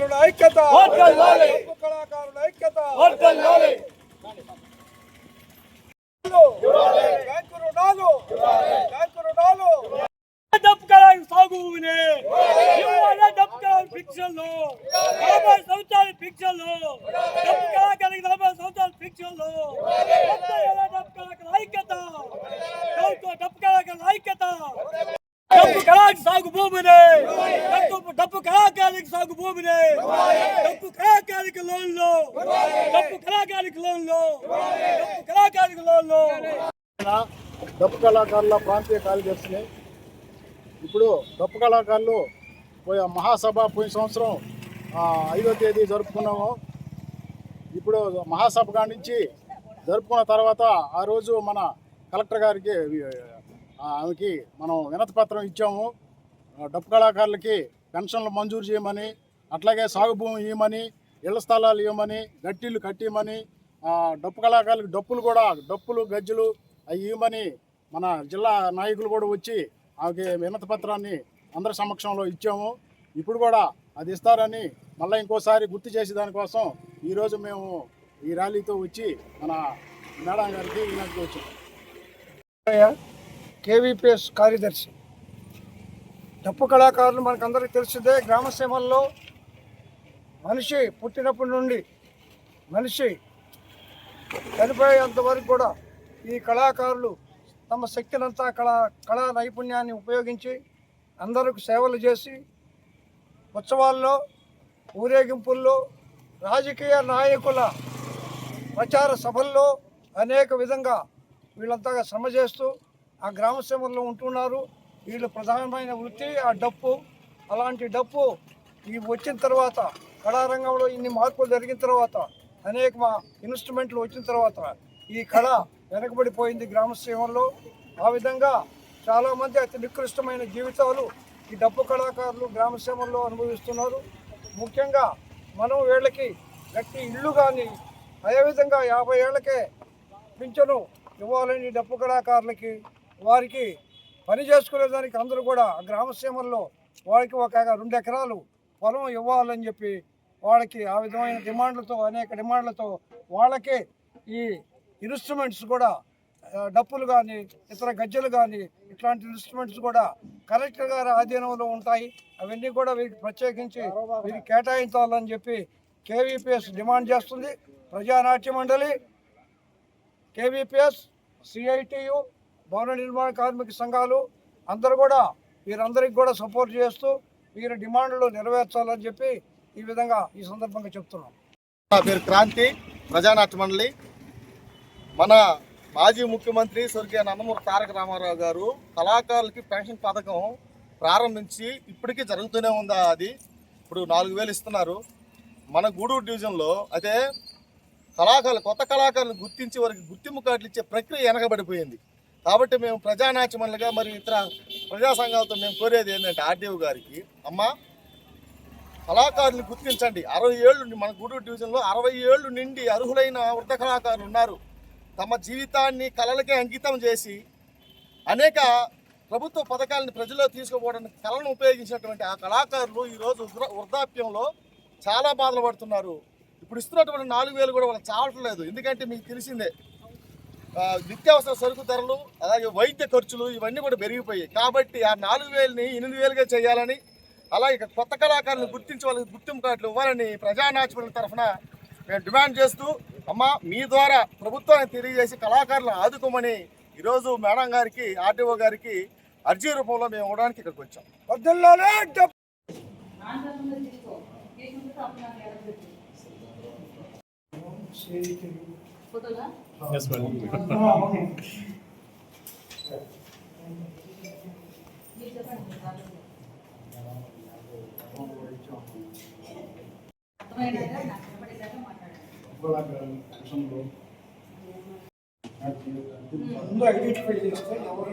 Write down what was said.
కళాకారుల ఐక్యత డప్పు కళాకారుల ఐక్యత బ్యాంకు రుణాలు డప్పు కళా సాగు భూమిని డప్పు కళా ఫిక్షన్లు 40 సంవత్సరాల ఫిక్షన్లు డప్పు కళాకారులకి 40 సంవత్సరాల ఫిక్షన్లు డప్పు కళాకారుల ఐక్యత డప్పు కళాకారుల ఐక్యత డప్పు కళాకి సాగు భూమిని డప్పు కళాకారులకి సాగు భూమిని డప్పు కళాకారులకి లోన్లు డప్పు కళాకారులకి లోన్లు డప్పు కళాకారులకి లోన్లు డప్పు కళాకారుల ప్రాంతీయ కార్యదర్శిని. ఇప్పుడు డప్పు కళాకారులు మహాసభ పోయిన సంవత్సరం 5వ తేదీ జరుపుకున్నాము. ఇప్పుడు మహాసభ కాడి నుంచి జరుపుకున్న తర్వాత ఆ రోజు మన కలెక్టర్ గారికి ఆమెకి మనం వినతి పత్రం ఇచ్చాము. డప్పు కళాకారులకి పెన్షన్లు మంజూరు చేయమని, అట్లాగే సాగు భూమి ఇవ్వమని, ఇళ్ల స్థలాలు ఇవ్వమని, గట్టిళ్ళు కట్టిమని, డప్పు కళాకారులకు డప్పులు గజ్జలు అవి ఇవ్వమని మన జిల్లా నాయకులు కూడా వచ్చి ఆమెకి వినతి పత్రాన్ని అందరి సమక్షంలో ఇచ్చాము. ఇప్పుడు కూడా అది ఇస్తారని మళ్ళీ ఇంకోసారి గుర్తు చేసే దానికోసం ఈరోజు మేము ఈ ర్యాలీతో వచ్చి మన మేడం గారికి వినతి వచ్చాము. కేవీపీఎస్ కార్యదర్శి. డప్పు కళాకారులు మనకందరికీ తెలిసిందే. గ్రామసీమల్లో మనిషి పుట్టినప్పటి నుండి మనిషి చనిపోయేంత వరకు కూడా ఈ కళాకారులు తమ శక్తినంతా కళా నైపుణ్యాన్ని ఉపయోగించి అందరికి సేవలు చేసి ఉత్సవాల్లో, ఊరేగింపుల్లో, రాజకీయ నాయకుల ప్రచార సభల్లో అనేక విధంగా వీళ్ళంతా శ్రమ చేస్తూ ఆ గ్రామసీమల్లో ఉంటున్నారు. వీళ్ళు ప్రధానమైన వృత్తి ఆ డప్పు. అలాంటి డప్పు ఈ వచ్చిన తర్వాత కళారంగంలో ఇన్ని మార్పులు జరిగిన తర్వాత అనేక ఇన్స్ట్రుమెంట్లు వచ్చిన తర్వాత ఈ కళ వెనకబడిపోయింది గ్రామసీమల్లో. ఆ విధంగా చాలామంది అతి నికృష్టమైన జీవితాలు ఈ డప్పు కళాకారులు గ్రామసీమల్లో అనుభవిస్తున్నారు. ముఖ్యంగా మనం వీళ్ళకి గట్టి ఇళ్ళు కానీ అదేవిధంగా 50 ఏళ్లకే పింఛను ఇవ్వాలని డప్పు కళాకారులకి వారికి పని చేసుకునేదానికి అందరూ కూడా గ్రామసీమల్లో వారికి ఒక 2 ఎకరాలు పొలం ఇవ్వాలని చెప్పి వాళ్ళకి ఆ విధమైన డిమాండ్లతో అనేక డిమాండ్లతో వాళ్ళకే ఈ ఇన్స్ట్రుమెంట్స్ కూడా డప్పులు కానీ ఇతర గజ్జలు కానీ ఇట్లాంటి ఇన్స్ట్రుమెంట్స్ కూడా కలెక్టర్ గారి ఆధీనంలో ఉంటాయి. అవన్నీ కూడా వీరికి ప్రత్యేకించి వీరికి కేటాయించాలని చెప్పి కేవీపీఎస్ డిమాండ్ చేస్తుంది. ప్రజానాట్య మండలి, కేవీపీఎస్, సిఐటియు, భవన నిర్మాణ కార్మిక సంఘాలు అందరూ కూడా వీరందరికీ కూడా సపోర్ట్ చేస్తూ వీరి డిమాండ్లు నెరవేర్చాలని చెప్పి ఈ విధంగా ఈ సందర్భంగా చెప్తున్నాం. నా పేరు క్రాంతి, ప్రజానాట్య మండలి. మన మాజీ ముఖ్యమంత్రి స్వర్గీయ నందమూరి తారక రామారావు గారు కళాకారులకి పెన్షన్ పథకం ప్రారంభించి ఇప్పటికీ జరుగుతూనే ఉందా? అది ఇప్పుడు 4000 ఇస్తున్నారు. మన గూడూరు డివిజన్లో అయితే కొత్త కళాకారులను గుర్తించి వారికి గుర్తింపు కార్డులు ఇచ్చే ప్రక్రియ వెనకబడిపోయింది. కాబట్టి మేము ప్రజానాట్య మండలిగా మరియు ఇతర ప్రజా సంఘాలతో మేము కోరేది ఏంటంటే ఆర్డీఓ గారికి, అమ్మ కళాకారులను గుర్తించండి. 60 ఏళ్ళు మన గూడూరు డివిజన్లో 60 ఏళ్ళు నిండి అర్హులైన వృద్ధ కళాకారులు ఉన్నారు. తమ జీవితాన్ని కళలకే అంకితం చేసి అనేక ప్రభుత్వ పథకాలను ప్రజల్లో తీసుకుపోవడానికి కళను ఉపయోగించినటువంటి ఆ కళాకారులు ఈరోజు వృద్ధాప్యంలో చాలా బాధలు పడుతున్నారు. ఇప్పుడు ఇస్తున్నటువంటి 4000 కూడా వాళ్ళకి చావట్లేదు. ఎందుకంటే మీకు తెలిసిందే నిత్యావసర సరుకు ధరలు అలాగే వైద్య ఖర్చులు ఇవన్నీ కూడా పెరిగిపోయాయి. కాబట్టి ఆ 4000ని 8000గా చేయాలని, అలాగే కొత్త కళాకారులను గుర్తించి వాళ్ళకి గుర్తింపు కార్డులు ఇవ్వాలని ప్రజానాట్య మండలి తరఫున మేము డిమాండ్ చేస్తూ, అమ్మ మీ ద్వారా ప్రభుత్వానికి తెలియజేసి కళాకారులను ఆదుకోమని ఈరోజు మేడం గారికి, ఆర్డీఓ గారికి అర్జీ రూపంలో మేము ఇవ్వడానికి ఇక్కడికి వచ్చాం. ముందు ఐడెంటిఫై చేస్తే ఎవరు